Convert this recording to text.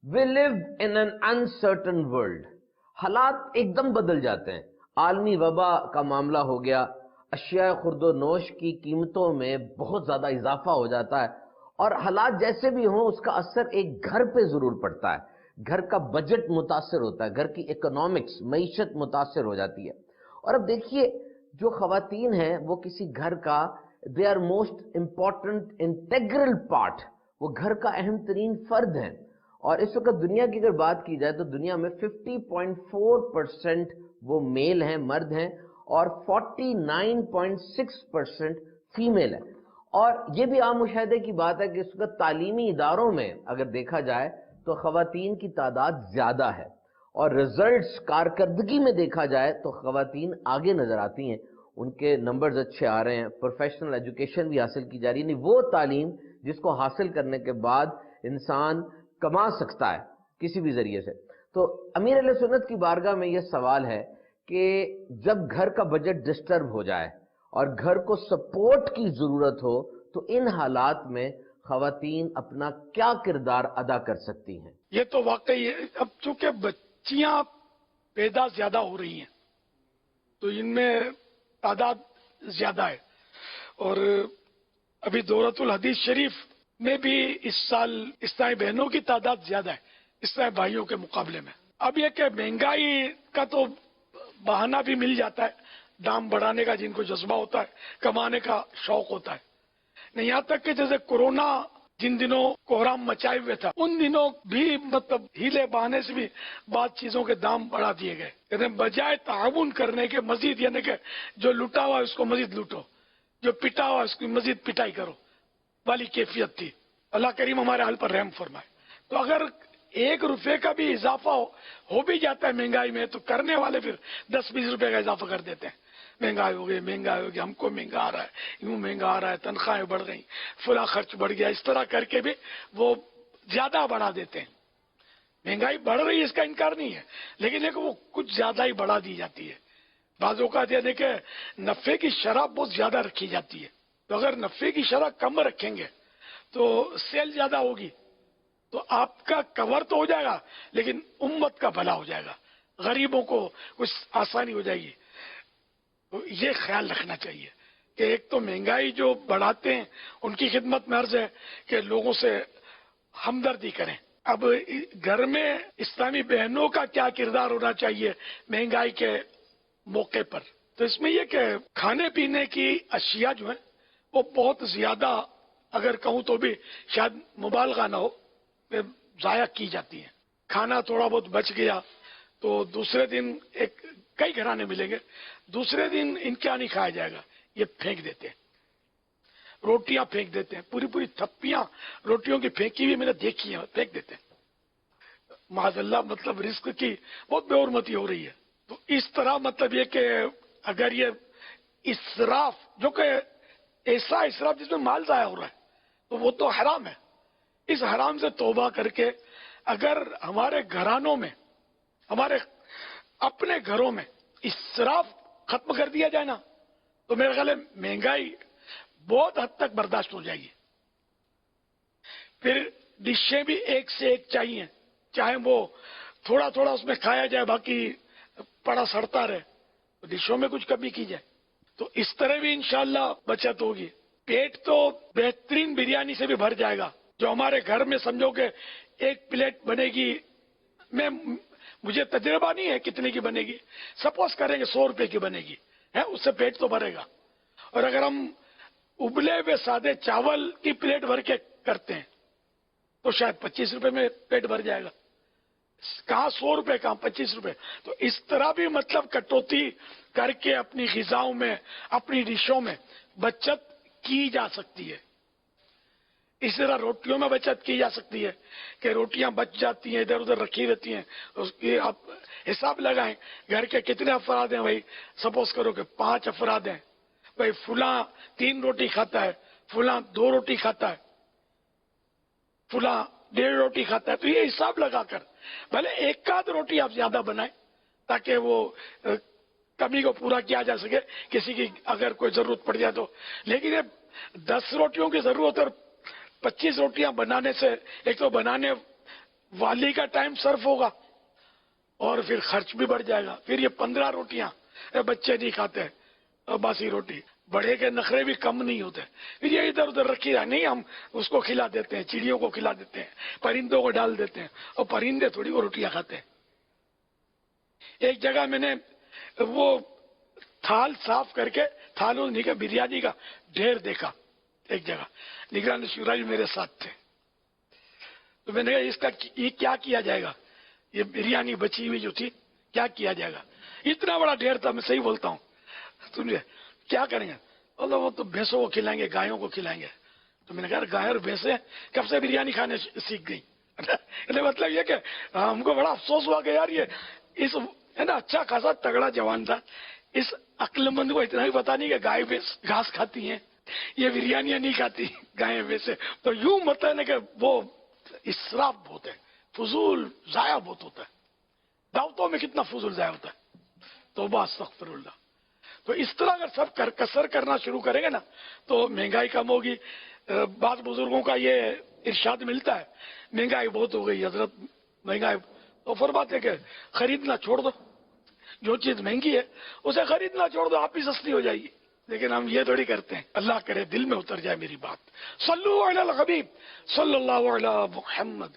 We live in an uncertain world. حالات ایک دم بدل جاتے ہیں. عالمی وبا کا معاملہ ہو گیا, اشیاء خورد و نوش کی قیمتوں میں بہت زیادہ اضافہ ہو جاتا ہے, اور حالات جیسے بھی ہوں اس کا اثر ایک گھر پہ ضرور پڑتا ہے. گھر کا بجٹ متاثر ہوتا ہے, گھر کی اکنامکس معیشت متاثر ہو جاتی ہے. اور اب دیکھیے جو خواتین ہیں وہ کسی گھر کا they are most important integral part, وہ گھر کا اہم ترین فرد ہیں. اور اس وقت دنیا کی اگر بات کی جائے تو دنیا میں 50.4% وہ میل ہیں, مرد ہیں, اور 49.6% فیمیل ہے. اور یہ بھی عام مشاہدے کی بات ہے کہ اس وقت تعلیمی اداروں میں اگر دیکھا جائے تو خواتین کی تعداد زیادہ ہے, اور ریزلٹس کارکردگی میں دیکھا جائے تو خواتین آگے نظر آتی ہیں, ان کے نمبرز اچھے آ رہے ہیں, پروفیشنل ایجوکیشن بھی حاصل کی جا رہی ہے. یعنی وہ تعلیم جس کو حاصل کرنے کے بعد انسان کما سکتا ہے کسی بھی ذریعے سے. تو امیر اہل سنت کی بارگاہ میں یہ سوال ہے کہ جب گھر کا بجٹ ڈسٹرب ہو جائے اور گھر کو سپورٹ کی ضرورت ہو تو ان حالات میں خواتین اپنا کیا کردار ادا کر سکتی ہیں؟ یہ تو واقعی ہے. اب چونکہ بچیاں پیدا زیادہ ہو رہی ہیں تو ان میں تعداد زیادہ ہے, اور ابھی دورۃ الحدیث شریف میں بھی اس سال اسلامی بہنوں کی تعداد زیادہ ہے اسلامی بھائیوں کے مقابلے میں. اب یہ کہ مہنگائی کا تو بہانہ بھی مل جاتا ہے, دام بڑھانے کا جن کو جذبہ ہوتا ہے, کمانے کا شوق ہوتا ہے. نہیں, یہاں تک کہ جیسے کورونا جن دنوں کوہرام مچائے ہوئے تھا ان دنوں بھی مطلب ہیلے بہانے سے بھی بعض چیزوں کے دام بڑھا دیے گئے. یعنی بجائے تعاون کرنے کے مزید, یعنی کہ جو لوٹا ہوا اس کو مزید لوٹو, جو پٹا ہوا اس کی مزید پٹائی کرو والی کیفیت تھی. اللہ کریم ہمارے حال پر رحم فرمائے. تو اگر 1 روپے کا بھی اضافہ ہو بھی جاتا ہے مہنگائی میں تو کرنے والے پھر 10-20 روپے کا اضافہ کر دیتے ہیں. مہنگائی ہو گئی, مہنگائی ہو گئی, ہم کو مہنگا آ رہا ہے, یوں مہنگا آ رہا ہے, تنخواہیں بڑھ گئی, فلاں خرچ بڑھ گیا, اس طرح کر کے بھی وہ زیادہ بڑھا دیتے ہیں. مہنگائی بڑھ رہی ہے اس کا انکار نہیں ہے, لیکن ایک وہ کچھ زیادہ ہی بڑھا دی جاتی ہے. بعض اوقات یہ دیکھیں نفع کی شرح بہت زیادہ رکھی جاتی ہے, تو اگر نفع کی شرح کم رکھیں گے تو سیل زیادہ ہوگی تو آپ کا کور تو ہو جائے گا لیکن امت کا بھلا ہو جائے گا, غریبوں کو کچھ آسانی ہو جائے گی. تو یہ خیال رکھنا چاہیے کہ ایک تو مہنگائی جو بڑھاتے ہیں ان کی خدمت میں عرض ہے کہ لوگوں سے ہمدردی کریں. اب گھر میں اسلامی بہنوں کا کیا کردار ہونا چاہیے مہنگائی کے موقع پر؟ تو اس میں یہ کہ کھانے پینے کی اشیاء جو ہیں وہ بہت زیادہ, اگر کہوں تو بھی شاید مبالغہ نہ ہو, ضائع کی جاتی ہیں. کھانا تھوڑا بہت بچ گیا تو دوسرے دن کئی گھرانے ملیں گے, دوسرے دن ان کیا نہیں کھایا جائے گا, یہ پھینک دیتے ہیں. روٹیاں پھینک دیتے ہیں, پوری تھپیاں روٹیوں کی پھینکی ہوئی میں نے دیکھی ہیں, پھینک دیتے ہیں. معاذ اللہ, مطلب رزق کی بہت بے حرمتی ہو رہی ہے. تو اس طرح مطلب یہ کہ اگر یہ اسراف, جو کہ ایسا اسراف جس میں مال ضائع ہو رہا ہے, تو وہ تو حرام ہے. اس حرام سے توبہ کر کے اگر ہمارے گھرانوں میں, ہمارے اپنے گھروں میں اسراف ختم کر دیا جائے نا تو میرے خیال ہے مہنگائی بہت حد تک برداشت ہو جائے گی. پھر ڈشیں بھی ایک سے ایک چاہیے, چاہے وہ تھوڑا تھوڑا اس میں کھایا جائے باقی پڑا سڑتا رہے, تو ڈشوں میں کچھ کمی کی جائے. تو اس طرح بھی انشاءاللہ بچت ہوگی. پیٹ تو بہترین بریانی سے بھی بھر جائے گا. جو ہمارے گھر میں سمجھو کہ 1 پلیٹ بنے گی, مجھے تجربہ نہیں ہے کتنے کی بنے گی, سپوز کریں گے 100 روپے کی بنے گی, اس سے پیٹ تو بھرے گا. اور اگر ہم ابلے ہوئے سادے چاول کی پلیٹ بھر کے کرتے ہیں تو شاید 25 روپے میں پیٹ بھر جائے گا. کہاں 100 روپے, کہاں 25 روپے. تو اس طرح بھی مطلب کٹوتی کر کے اپنی غذاؤں میں, اپنی ڈشوں میں بچت کی جا سکتی ہے. اس طرح روٹیوں میں بچت کی جا سکتی ہے کہ روٹیاں بچ جاتی ہیں, ادھر ادھر رکھی رہتی ہیں, اس کی آپ حساب لگائیں گھر کے کتنے افراد ہیں. بھائی سپوز کرو کہ 5 افراد ہیں, بھائی فلاں 3 روٹی کھاتا ہے, فلاں 2 روٹی کھاتا ہے, فلاں 1.5 روٹی کھاتا ہے. تو یہ حساب لگا کر بھلے 1 آدھ روٹی آپ زیادہ بنائیں تاکہ وہ کمی کو پورا کیا جا سکے, کسی کی اگر کوئی ضرورت پڑ جائے تو. لیکن یہ 10 روٹیوں کی ضرورت اور 25 روٹیاں بنانے سے, ایک تو بنانے والی کا ٹائم صرف ہوگا اور پھر خرچ بھی بڑھ جائے گا. پھر یہ 15 روٹیاں بچے نہیں کھاتے باسی روٹی. بڑے کے نخرے بھی کم نہیں ہوتے. پھر یہ ادھر ادھر رکھی رہا نہیں, ہم اس کو کھلا دیتے ہیں, چڑیوں کو کھلا دیتے ہیں, پرندوں کو ڈال دیتے ہیں, اور پرندے تھوڑی وہ روٹیاں کھاتے ہیں. ایک جگہ میں نے وہ تھال صاف کر کے تھالوں نہیں کا بریانی کا ڈھیر دیکھا. ایک جگہ نگران شورا بھی میرے ساتھ تھے, تو میں نے کہا اس کا یہ کیا کیا جائے گا, یہ بریانی بچی ہوئی جو تھی کیا کیا جائے گا. اتنا بڑا ڈھیر تھا, میں صحیح بولتا ہوں. سمجھے کیا کریں گے؟ اللہ وہ تو بھینسوں کو کھلائیں گے, گایوں کو کھلائیں گے. تو میں نے کہا گائے اور بھینسیں کب سے بریانی کھانے سیکھ گئی؟ مطلب یہ کہ ہم کو بڑا افسوس ہوا کہ یار یہ اس ہے نا اچھا خاصا تگڑا جوان تھا, اس عقل مند کو اتنا ہی پتا نہیں کہ گائے بھینس گھاس کھاتی ہیں, یہ بریانیاں نہیں کھاتی گائے بھینسیں. تو یوں مطلب ہے کہ وہ اسراف بہت ہے, فضول ضائع بہت ہوتا ہے. دعوتوں میں کتنا فضول ضائع ہوتا ہے, توبہ استغفر اللہ. تو اس طرح اگر سب کسر کرنا شروع کریں گے نا تو مہنگائی کم ہوگی. بعض بزرگوں کا یہ ارشاد ملتا ہے مہنگائی بہت ہو گئی حضرت, مہنگائی. تو فرماتے کہ خریدنا چھوڑ دو, جو چیز مہنگی ہے اسے خریدنا چھوڑ دو, آپ ہی سستی ہو جائے گی. لیکن ہم یہ تھوڑی کرتے ہیں. اللہ کرے دل میں اتر جائے میری بات. صلو علی الحبیب صلی اللہ علی محمد.